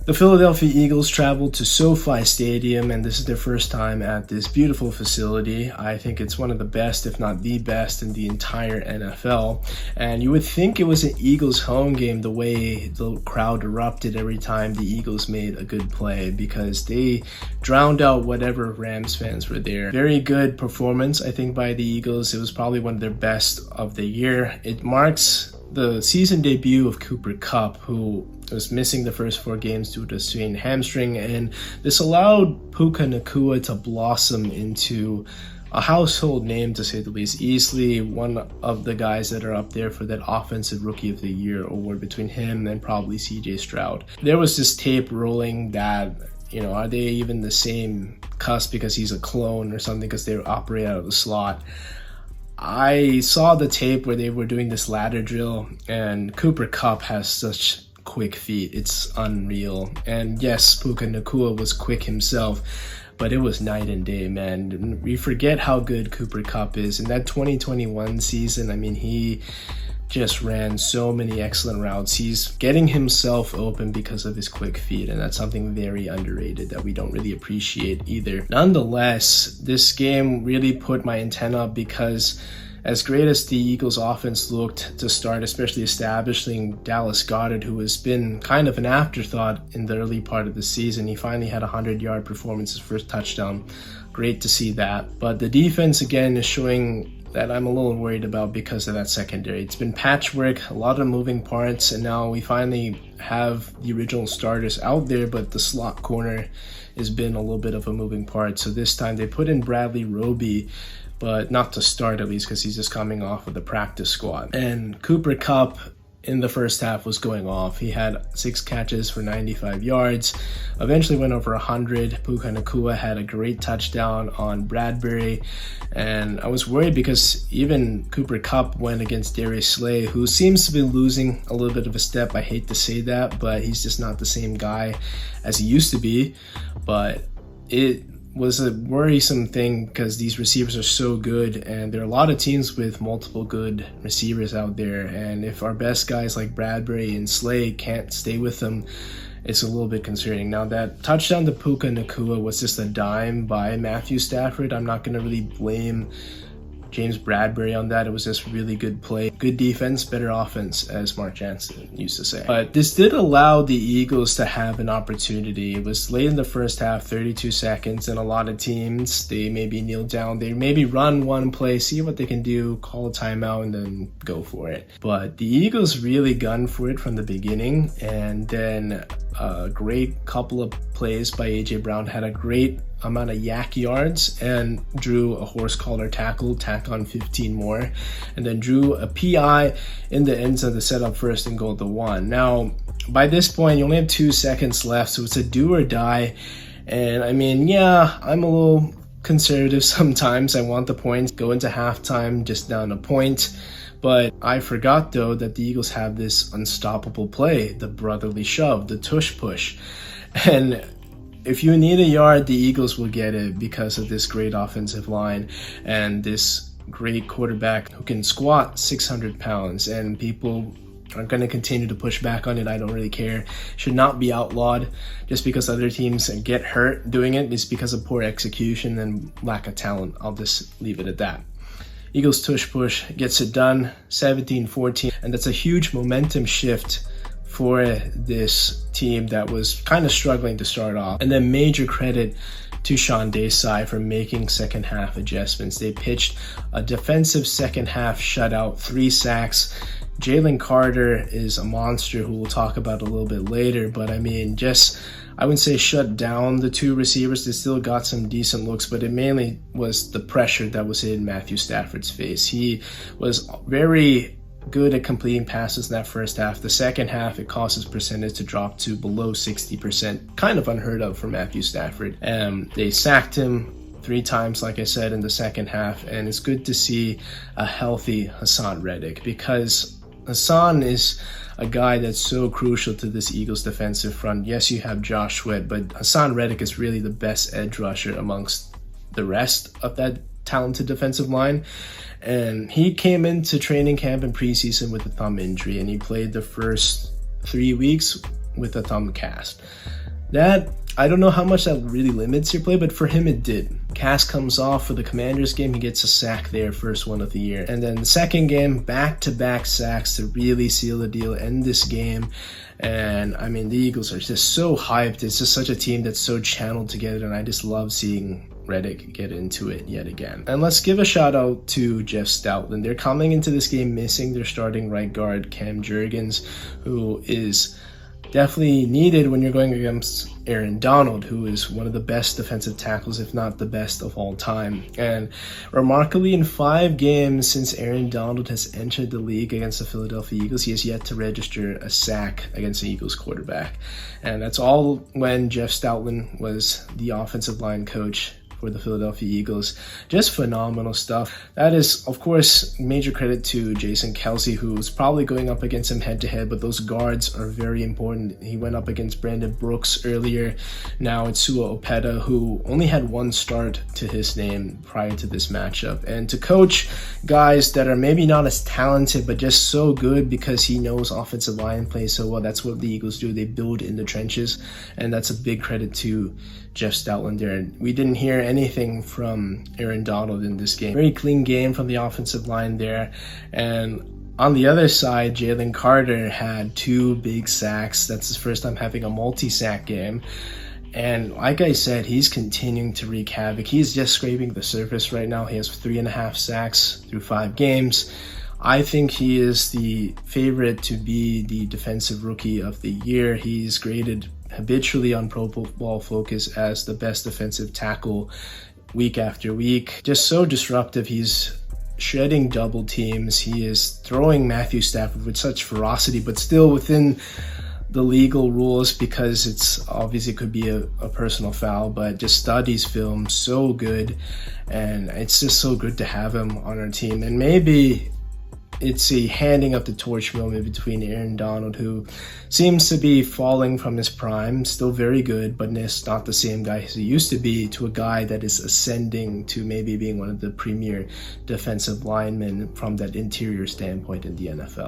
The Philadelphia Eagles traveled to SoFi Stadium, and this is their first time at this beautiful facility. I think it's one of the best, if not the best, in the entire NFL. And you would think it was an Eagles home game the way the crowd erupted every time the Eagles made a good play, because they drowned out whatever Rams fans were there. Very good performance, I think, by the Eagles. It was probably one of their best of the year. It marks the season debut of Kupp, who was missing the first 4 games due to a strained hamstring, and this allowed Puka Nacua to blossom into a household name, to say the least. Easily one of the guys that are up there for that Offensive Rookie of the Year award between him and probably CJ Stroud. There was this tape rolling that, are they even the same cusp because he's a clone or something because they operate out of the slot. I saw the tape where they were doing this ladder drill, and Kupp has such quick feet. It's unreal. And yes, Puka Nacua was quick himself, but it was night and day, man. We forget how good Kupp is. In that 2021 season, he just ran so many excellent routes. He's getting himself open because of his quick feet, and that's something very underrated that we don't really appreciate either. Nonetheless, this game really put my antenna up, because as great as the Eagles offense looked to start, especially establishing Dallas Goedert, who has been kind of an afterthought in the early part of the season, he finally had a 100-yard performance, his first touchdown. Great to see that. But the defense, again, is showing that I'm a little worried about because of that secondary. It's been patchwork, a lot of moving parts, and now we finally have the original starters out there, but the slot corner has been a little bit of a moving part. So this time they put in Bradley Roby, but not to start, at least, because he's just coming off of the practice squad. And Kupp in the first half was going off. He had 6 catches for 95 yards, eventually went over 100. Puka Nacua had a great touchdown on Bradbury, and I was worried because even Kupp went against Darius Slay, who seems to be losing a little bit of a step. I hate to say that, but he's just not the same guy as he used to be. But it was a worrisome thing because these receivers are so good, and there are a lot of teams with multiple good receivers out there, and if our best guys like Bradbury and Slay can't stay with them, it's a little bit concerning. Now, that touchdown to Puka Nacua was just a dime by Matthew Stafford. I'm not going to really blame James Bradbury on that. It was just really good play. Good defense, better offense, as Mark Jansen used to say. But this did allow the Eagles to have an opportunity. It was late in the first half, 32 seconds, and a lot of teams, they maybe kneel down, they maybe run one play, see what they can do, call a timeout, and then go for it. But the Eagles really gunned for it from the beginning, and then a great couple of plays by A.J. Brown, had a great amount of yak yards and drew a horse collar tackle, tack on 15 more, and then drew a PI in the end zone to set up 1st and goal to 1. Now, by this point, you only have 2 seconds left, so it's a do or die. And I'm a little conservative sometimes. I want the points, go into halftime just down a point. But I forgot, though, that the Eagles have this unstoppable play, the brotherly shove, the tush push. And if you need a yard, the Eagles will get it because of this great offensive line and this great quarterback who can squat 600 pounds. And people are going to continue to push back on it. I don't really care. Should not be outlawed just because other teams get hurt doing it. It's because of poor execution and lack of talent. I'll just leave it at that. Eagles tush push gets it done, 17-14, and that's a huge momentum shift for this team that was kind of struggling to start off. And then major credit to Sean Desai for making second half adjustments. They pitched a defensive second half shutout, 3 sacks. Jalen Carter is a monster who we'll talk about a little bit later, but I wouldn't say shut down the 2 receivers. They still got some decent looks, but it mainly was the pressure that was in Matthew Stafford's face. He was very good at completing passes in that first half. The second half, it caused his percentage to drop to below 60%. Kind of unheard of for Matthew Stafford. They sacked him 3 times, like I said, in the second half, and it's good to see a healthy Hassan Reddick, because Hassan is a guy that's so crucial to this Eagles defensive front. Yes, you have Josh Sweat, but Hassan Reddick is really the best edge rusher amongst the rest of that talented defensive line. And he came into training camp and preseason with a thumb injury, and he played the first 3 weeks with a thumb cast. That, I don't know how much that really limits your play, but for him it did. Cast comes off for the Commanders game, he gets a sack there, first one of the year. And then the second game, back-to-back sacks to really seal the deal, end this game. And I mean, the Eagles are just so hyped. It's just such a team that's so channeled together, and I just love seeing Reddick get into it yet again. And let's give a shout out to Jeff Stoutland. They're coming into this game missing their starting right guard, Cam Jurgens, who is definitely needed when you're going against Aaron Donald, who is one of the best defensive tackles, if not the best of all time. And remarkably, in 5 games since Aaron Donald has entered the league against the Philadelphia Eagles, he has yet to register a sack against the Eagles quarterback. And that's all when Jeff Stoutland was the offensive line coach for the Philadelphia Eagles. Just phenomenal stuff. That is, of course, major credit to Jason Kelce, who's probably going up against him head-to-head, but those guards are very important. He went up against Brandon Brooks earlier. Now it's Sua Opeta, who only had 1 start to his name prior to this matchup. And to coach guys that are maybe not as talented, but just so good because he knows offensive line play so well. That's what the Eagles do. They build in the trenches, and that's a big credit to Jeff Stoutland there. And we didn't hear anything from Aaron Donald in this game. Very clean game from the offensive line there. And on the other side, Jalen Carter had 2 big sacks. That's his first time having a multi-sack game. And like I said, he's continuing to wreak havoc. He's just scraping the surface right now. He has 3.5 sacks through 5 games. I think he is the favorite to be the defensive rookie of the year. He's graded habitually on Pro Football Focus as the best defensive tackle week after week. Just so disruptive. He's shredding double teams. He is throwing Matthew Stafford with such ferocity, but still within the legal rules, because it's obviously could be a personal foul, but just studies film so good, and it's just so good to have him on our team. And maybe it's a handing up the torch moment between Aaron Donald, who seems to be falling from his prime, still very good, but it's not the same guy as he used to be, to a guy that is ascending to maybe being one of the premier defensive linemen from that interior standpoint in the NFL.